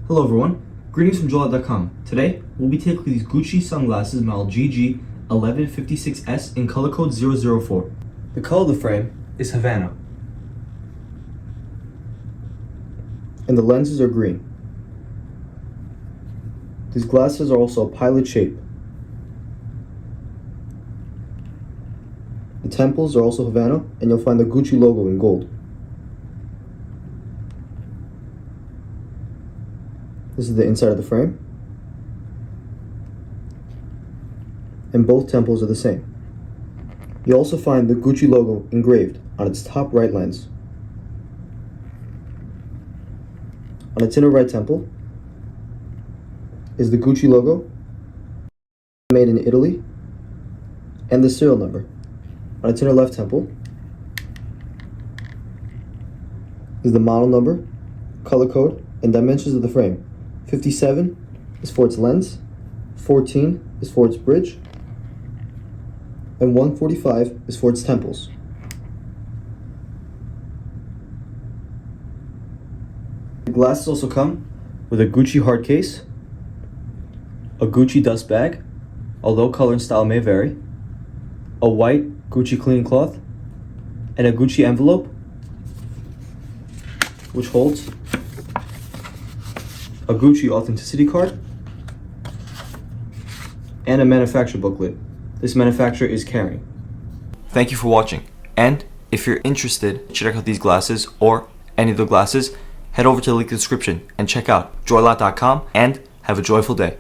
Hello everyone, greetings from JoyLot.com. Today, we'll be taking these Gucci sunglasses model GG1156S in color code 004. The color of the frame is Havana. And the lenses are green. These glasses are also a pilot shape. The temples are also Havana, and you'll find the Gucci logo in gold. This is the inside of the frame. And both temples are the same. You'll also find the Gucci logo engraved on its top right lens. On its inner right temple is the Gucci logo, made in Italy, and the serial number. On its inner left temple is the model number, color code, and dimensions of the frame. 57 is for its lens, 14 is for its bridge, and 145 is for its temples. The glasses also come with a Gucci hard case, a Gucci dust bag, although color and style may vary, a white Gucci cleaning cloth, and a Gucci envelope, which holds a Gucci authenticity card, and a manufacturer booklet. This manufacturer is Caring. Thank you for watching, and if you're interested to check out these glasses or any of the glasses, head over to the link in the description and check out JoyLot.com and have a joyful day.